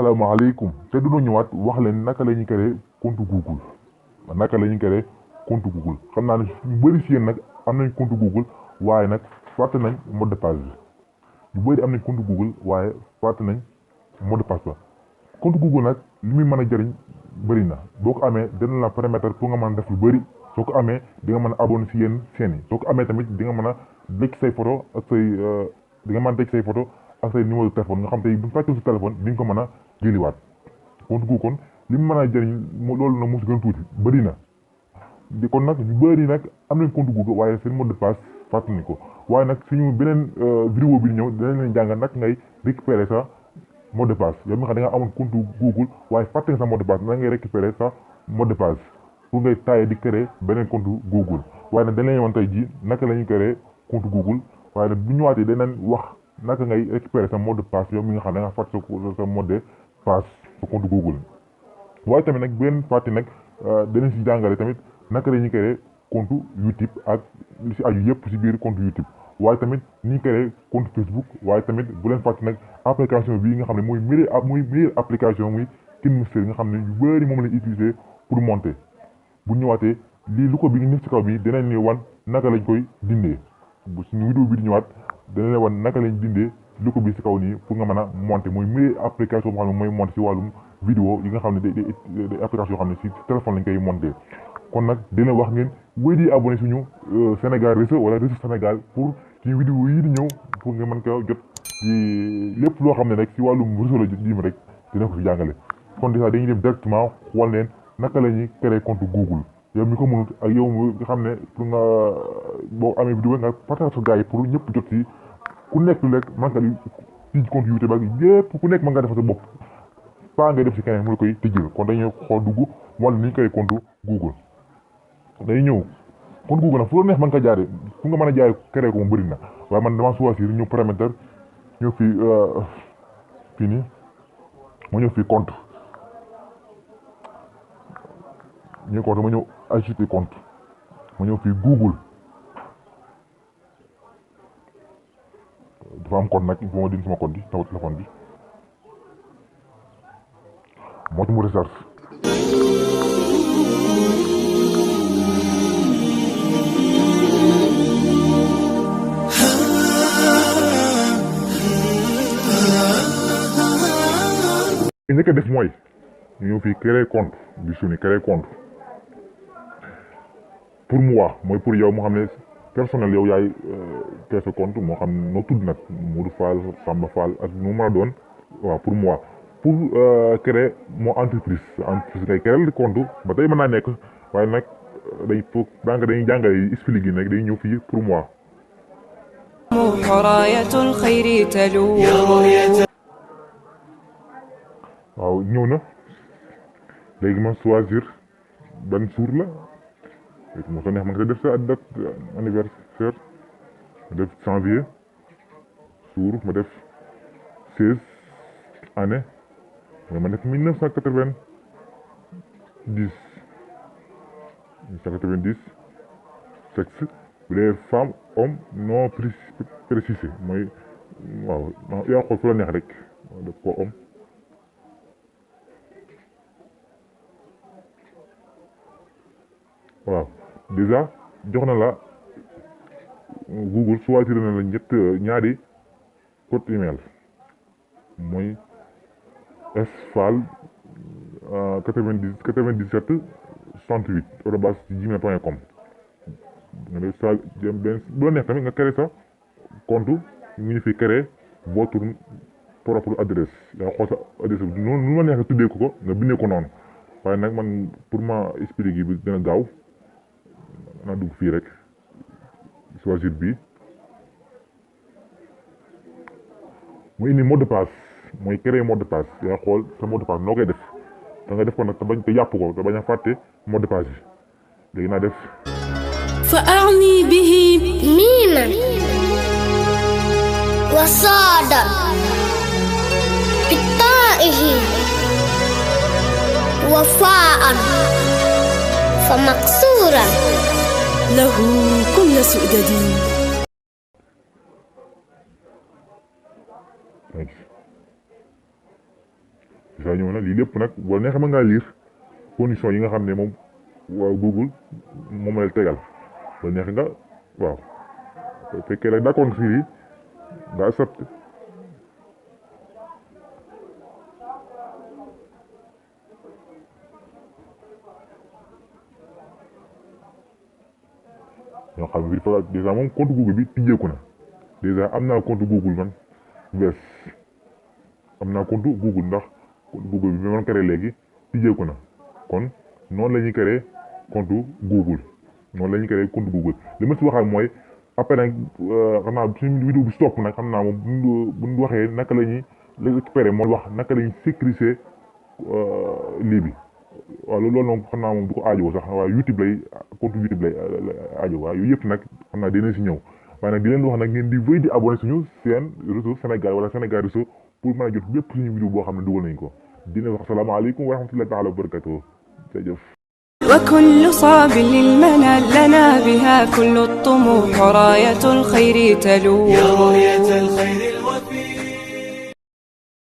asalaamaaleykum te dina ñëwaat wax leen naka la ñuy créer compte Google naka la ñuy créer compte Google xam naa ne ñu bëri si yéen nag am nañ compte Google waaye nag fàtte nañ mot de passe bi ñu bëri am nañ compte Google waaye fàtte nañ mot de passe ba compte Google nag li muy mën a jëriñ bëri na boo ko amee dina la permettre pour nga mën a def lu bëri soo ko amee di nga mën a abonné si yenn chaînes yi soo ko amee tamit di nga mën a denc say photo ak say di nga mën a denc say photo ak say numéro de téléphone nga xam tey bu fàttewul si téléphone di nga ko mën a jëliwaat compte Google kon li mu mën a jëriñ loolu nag moo si gën tuuti bëri na di kon nag ñu bëri nag am nañ compte Google waaye seen mot de passe fàttali ko waaye nag suñu beneen vidéo bi ñëw dinañ leen jàngal nag ngay récupérer sa mot de passe yow mi nga xam da nga amoon compte Google waaye fàtte nga sa mot de passe na ngay récupérer sa mot de passe pour ngay taaye di créer beneen compte Google waaye nag dañ leen woon tey jii naka la ñuy créer compte Google waaye nag bu ñëwaatee danañ wax naka ngay récupérer sa mot de passe yow mi nga xam da nga fàtte sa mot de passe sa compte Google waaye tamit nag bu leen fàtte nag danañ si jàngale tamit naka la ñuy créer compte YouTube ak li si aju yëpp si biir compte YouTube waaye tamit ni ñu créer compte Facebook waaye tamit bu leen fàtte nag application bii nga xam ne mooy meilleure application muy KineMaster nga xam ne yu bëri moom lañ utiliser pour monter bu ñëwaatee lii lu ko bi ngi nekk ci kaw bi dinañ leen wan naka lañ koy dindee bu suñu vidéo bi di ñëwaat dinañ leen wan naka lañ dindee lu ko bi ci kaw nii pour nga mën a monter mooy meilleure application boo xam ne mooy monter ci wàllum vidéo yi nga xam ne day application yoo xam ne ci téléphone lañ koy monter kon nag dina wax ngeen wéy di abonné suñu Sénégal réseau wala réseau Sénégal pour ci vidéo yi di ñëw pour nga mën ko jot ci lépp loo xam ne rek ci wàllum réseau la jëm rek dina ko fi jàngale kon déjà dañuy dem directement xool leen naka la ñuy créer compte Google yow mi ko mënut ak yow nga xam ne pour nga boo amee vidéo nga partage sa gars yi pour ñëpp jot ci ku nekk rek mën nga ci compte YouTube ak yépp ku nekk mën nga defal sa bopp pas ngay def ci keneen mu la koy tëjal kon dañuy xool dugg wala ni ñu créer compte Google day ñëw compte Google nag fu la neex mën nga jaaree fu nga mën a jaaree créer ko mu bëri na waaye man dama choisir ñëw paramètre ñëw fii nii ma ñëw fii compte ñu compte ma ñëw ajouter compte ma ñëw fii Google dafa am compte nag il faut ma dindi sama compte bi sama téléphone bi moo tax mu recherche li njëkk a def mooy ñu ñëw fii créer compte bi suñu créer compte pour moi mooy pour yow moo xam ne personnel yow yaay créer sa compte moo xam noo tudd nag Modou Fall Samba Fall ak nu mën a doon waaw pour moi pour créer moo entreprise ngay créer compte ba tey mën naa nekk waaye nag dañ foog daanaka dañuy jàngale yi expliqué yi nag dañuy ñëw fii pour moi waaw ñëw na léegi ma choisir ban jour la léegi moo tax neex ma nga def sa date anniversaire ma def janvier jour ma def 16 année ma def 1990 sexe bu dee femme homme non précisé mooy waaw yaa xool fu la neex rek def ko homme waaw déjà jox na la Google choisir na la ñaari code email mooy sfal 97 68 @gmail.com nga def sa benn bu la neex tamit nga créer sa compte ñu ngi fi créer votre propre adresse yaa xool sa adresse bi noonu nu ma neex nga tuddee ko nga bindee ko noonu waaye nag man pour ma expliquer bi dina gaaw naa dugg fii rek choisir bi mu indi mot de passe mooy créer mot de passe yaa xool sa mot de passe noo koy def da nga def ko nag te bañ te yàpp ko te bañ a fàtte mot de passe bi léegi naa def فأعني به ميما وصادا بالطائه وفاء فمكسورا له كل سؤدد visa ñëw na lii lépp nag wala neexee mën ngaa lire conditions yi nga xam ne moom waaw Google moom la tegal ba neex nga waaw fekkee rek d'accord nga si lii nga accepté ñoo xam ne fa déjà moom compte Google bi tijjeeku na déjà am naa compte Google man bees am naa compte Google ndax compte Google bi man créé léegi tijjeeku na kon noonu la ñuy créé compte Google noonu la ñuy créé compte Google li ma si waxaat mooy après nag xam naa suñu vidéo bi stop nag xam naa moom bu ñu waxee naka la ñuy récupérer mooy wax naka la ñuy sécuriser lii bi waaw loolu moom xam naa moom du ko aajowoo sax waaye YouTube lay compte YouTube lay aajowoo waaw yooyu yëpp nag xam naa dina si ñëw waaye nag di leen wax nag ngeen di wéy di abonné suñu seen réseau Sénégal wala Sénégal réseau pour mën a jot bépp suñu vidéo boo xam ne dugal nañ ko dina wax asalaamaaleykum wa rahmatullahi taala wa barakatuh jërëjëf وكل صعب للمنى لنا بها كل الطموح راية الخير تلوح يا راية الخير